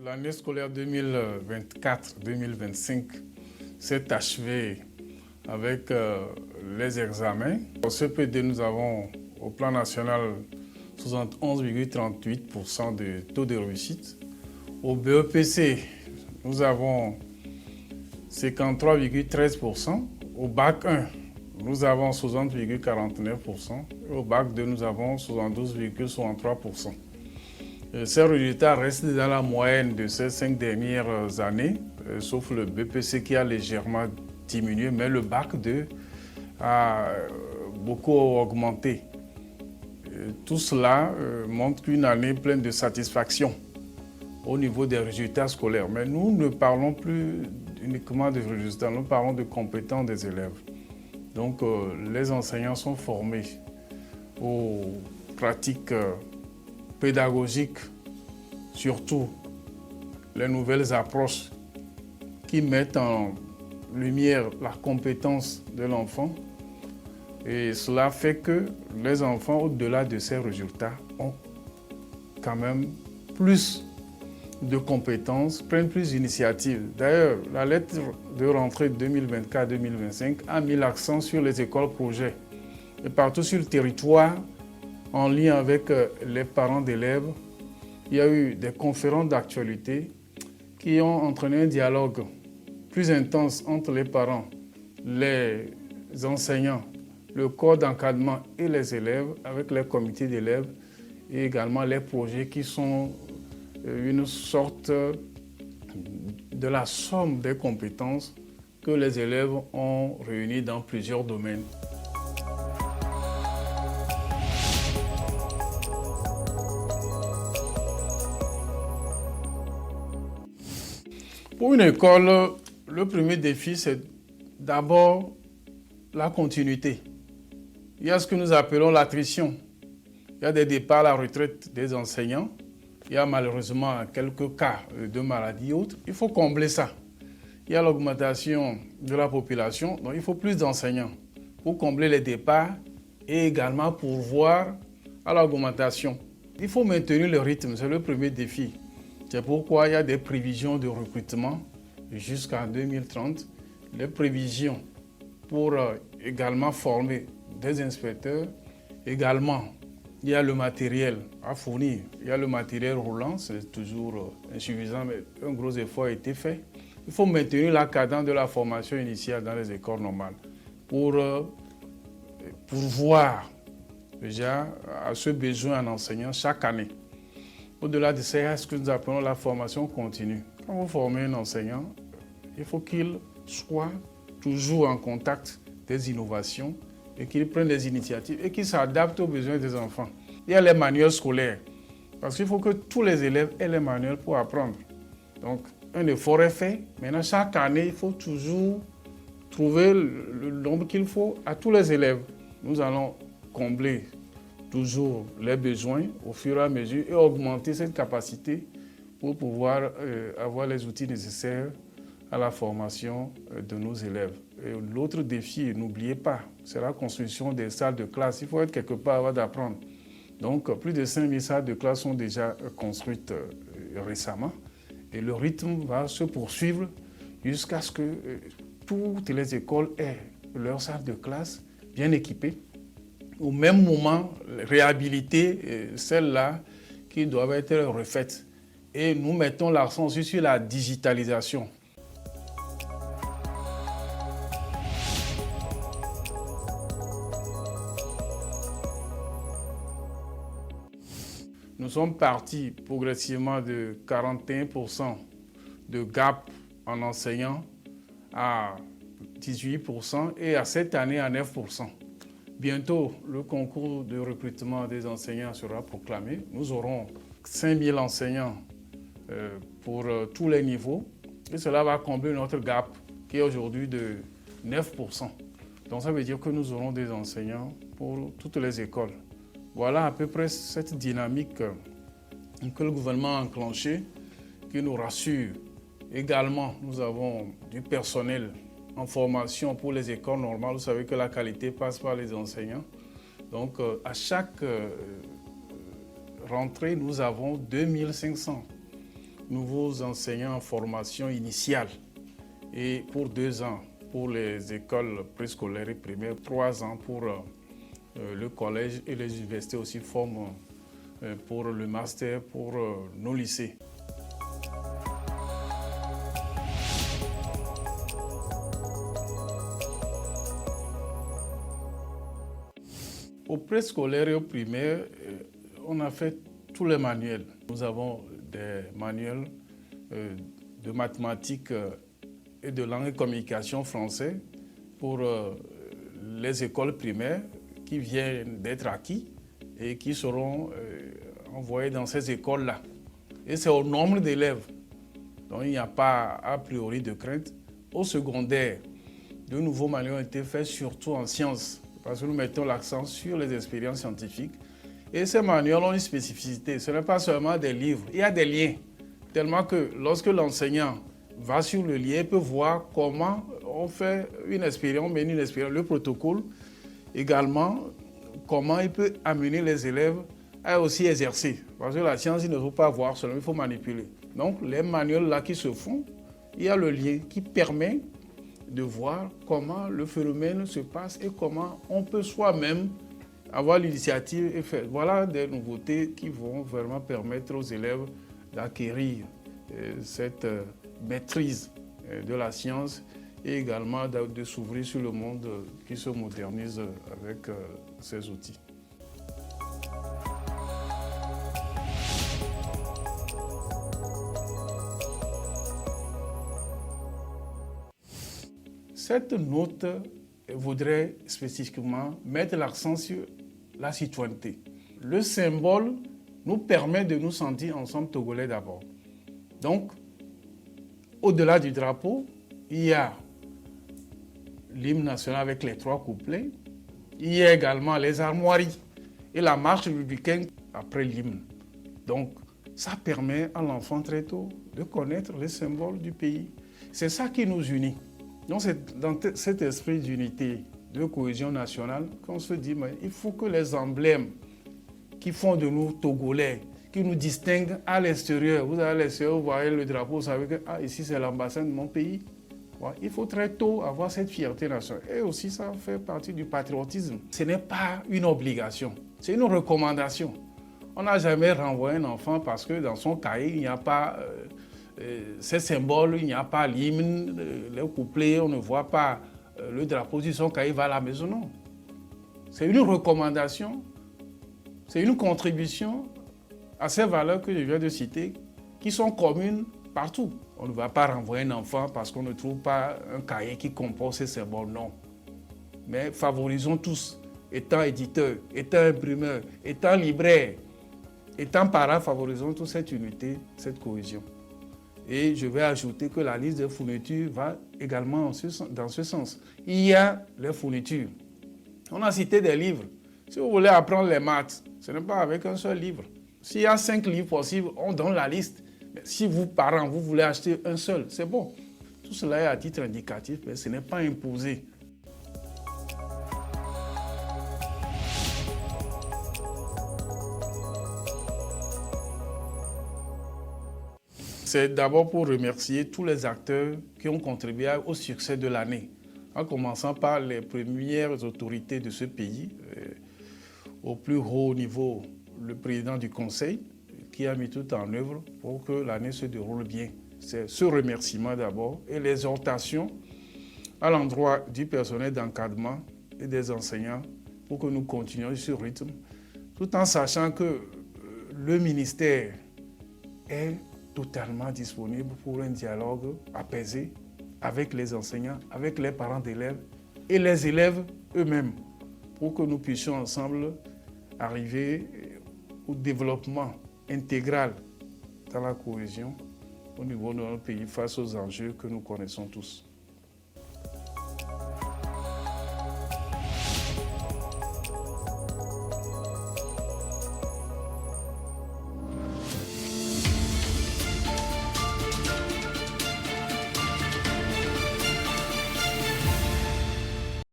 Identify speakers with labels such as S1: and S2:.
S1: L'année scolaire 2024-2025 s'est achevée avec les examens. Au CPD, nous avons au plan national 71,38% de taux de réussite. Au BEPC, nous avons 53,13%. Au bac 1, nous avons 60,49%. Et au bac 2, nous avons 72,63%. Ces résultats restent dans la moyenne de ces 5 dernières années, sauf le BPC qui a légèrement diminué, mais le bac 2 a beaucoup augmenté. Tout cela montre une année pleine de satisfaction au niveau des résultats scolaires. Mais nous ne parlons plus uniquement de résultats, nous parlons de compétences des élèves. Donc les enseignants sont formés aux pratiques pédagogiques, surtout les nouvelles approches qui mettent en lumière la compétence de l'enfant. Et cela fait que les enfants, au-delà de ces résultats, ont quand même plus de compétences, prennent plus d'initiatives. D'ailleurs, la lettre de rentrée 2024-2025 a mis l'accent sur les écoles projets. Et partout sur le territoire, en lien avec les parents d'élèves, il y a eu des conférences d'actualité qui ont entraîné un dialogue plus intense entre les parents, les enseignants, le corps d'encadrement et les élèves, avec les comités d'élèves et également les projets qui sont une sorte de la somme des compétences que les élèves ont réunies dans plusieurs domaines. Pour une école, le premier défi, c'est d'abord la continuité. Il y a ce que nous appelons l'attrition. Il y a des départs à la retraite des enseignants. Il y a malheureusement quelques cas de maladies et autres. Il faut combler ça. Il y a l'augmentation de la population, donc il faut plus d'enseignants pour combler les départs et également pourvoir à l'augmentation. Il faut maintenir le rythme, c'est le premier défi. C'est pourquoi il y a des prévisions de recrutement jusqu'en 2030, les prévisions pour également former des inspecteurs. Également, il y a le matériel à fournir. Il y a le matériel roulant, c'est toujours insuffisant, mais un gros effort a été fait. Il faut maintenir la cadence de la formation initiale dans les écoles normales pour pourvoir déjà à ce besoin en enseignants chaque année. Au-delà de ça, il y a ce que nous appelons la formation continue. Quand vous formez un enseignant, il faut qu'il soit toujours en contact des innovations et qu'il prenne des initiatives et qu'il s'adapte aux besoins des enfants. Il y a les manuels scolaires, parce qu'il faut que tous les élèves aient les manuels pour apprendre. Donc, un effort est fait. Maintenant, chaque année, il faut toujours trouver le nombre qu'il faut à tous les élèves. Nous allons combler toujours les besoins au fur et à mesure et augmenter cette capacité pour pouvoir avoir les outils nécessaires à la formation de nos élèves. L'autre défi, n'oubliez pas, c'est la construction des salles de classe. Il faut être quelque part avant d'apprendre. Donc, plus de 5000 salles de classe sont déjà construites récemment et le rythme va se poursuivre jusqu'à ce que toutes les écoles aient leurs salles de classe bien équipées. Au même moment, réhabiliter celles-là qui doivent être refaites. Et nous mettons l'accent aussi sur la digitalisation. Nous sommes partis progressivement de 41% de gap en enseignants à 18% et à cette année à 9%. Bientôt, le concours de recrutement des enseignants sera proclamé. Nous aurons 5000 enseignants pour tous les niveaux et cela va combler notre gap qui est aujourd'hui de 9%. Donc ça veut dire que nous aurons des enseignants pour toutes les écoles. Voilà à peu près cette dynamique que le gouvernement a enclenchée qui nous rassure. Également, nous avons du personnel en formation pour les écoles normales. Vous savez que la qualité passe par les enseignants. Donc, à chaque rentrée, nous avons 2500 nouveaux enseignants en formation initiale et pour 2 ans pour les écoles préscolaires et primaires, 3 ans pour le collège et les universités aussi forment pour le master pour nos lycées. Au préscolaire et au primaire, on a fait tous les manuels. Nous avons des manuels de mathématiques et de langue et communication français pour les écoles primaires qui viennent d'être acquis et qui seront envoyés dans ces écoles-là. Et c'est au nombre d'élèves. Donc il n'y a pas a priori de crainte. Au secondaire, de nouveaux manuels ont été faits surtout en sciences, parce que nous mettons l'accent sur les expériences scientifiques. Et ces manuels ont une spécificité. Ce n'est pas seulement des livres, il y a des liens. Tellement que lorsque l'enseignant va sur le lien, il peut voir comment on fait une expérience, on mène une expérience, le protocole. Également, comment il peut amener les élèves à aussi exercer. Parce que la science, il ne faut pas voir seulement, il faut manipuler. Donc, les manuels là qui se font, il y a le lien qui permet de voir comment le phénomène se passe et comment on peut soi-même avoir l'initiative et faire. Voilà des nouveautés qui vont vraiment permettre aux élèves d'acquérir cette maîtrise de la science et également de s'ouvrir sur le monde qui se modernise avec ces outils. Cette note voudrait spécifiquement mettre l'accent sur la citoyenneté. Le symbole nous permet de nous sentir ensemble togolais d'abord. Donc, au-delà du drapeau, il y a l'hymne national avec les 3 couplets. Il y a également les armoiries et la marche républicaine après l'hymne. Donc, ça permet à l'enfant très tôt de connaître les symboles du pays. C'est ça qui nous unit. Donc, c'est dans cet esprit d'unité, de cohésion nationale qu'on se dit, mais il faut que les emblèmes qui font de nous Togolais, qui nous distinguent à l'extérieur, vous allez à l'extérieur, vous voyez le drapeau, vous savez que ici c'est l'ambassade de mon pays. Il faut très tôt avoir cette fierté nationale. Et aussi, ça fait partie du patriotisme. Ce n'est pas une obligation, c'est une recommandation. On n'a jamais renvoyé un enfant parce que dans son cahier, il n'y a pas ces symboles, il n'y a pas l'hymne, les couplets, on ne voit pas le drapeau sur son cahier, va à la maison, non. C'est une recommandation, c'est une contribution à ces valeurs que je viens de citer, qui sont communes partout. On ne va pas renvoyer un enfant parce qu'on ne trouve pas un cahier qui compose ces symboles, non. Mais favorisons tous, étant éditeur, étant imprimeur, étant libraire, étant parents, favorisons tous cette unité, cette cohésion. Et je vais ajouter que la liste des fournitures va également dans ce sens. Il y a les fournitures. On a cité des livres. Si vous voulez apprendre les maths, ce n'est pas avec un seul livre. S'il y a 5 livres possibles, on donne la liste. Mais si vous, parents, vous voulez acheter un seul, c'est bon. Tout cela est à titre indicatif, mais ce n'est pas imposé. C'est d'abord pour remercier tous les acteurs qui ont contribué au succès de l'année, en commençant par les premières autorités de ce pays, au plus haut niveau, le président du Conseil, qui a mis tout en œuvre pour que l'année se déroule bien. C'est ce remerciement d'abord et les exhortations à l'endroit du personnel d'encadrement et des enseignants pour que nous continuions ce rythme, tout en sachant que le ministère est totalement disponible pour un dialogue apaisé avec les enseignants, avec les parents d'élèves et les élèves eux-mêmes, pour que nous puissions ensemble arriver au développement intégral dans la cohésion au niveau de notre pays face aux enjeux que nous connaissons tous.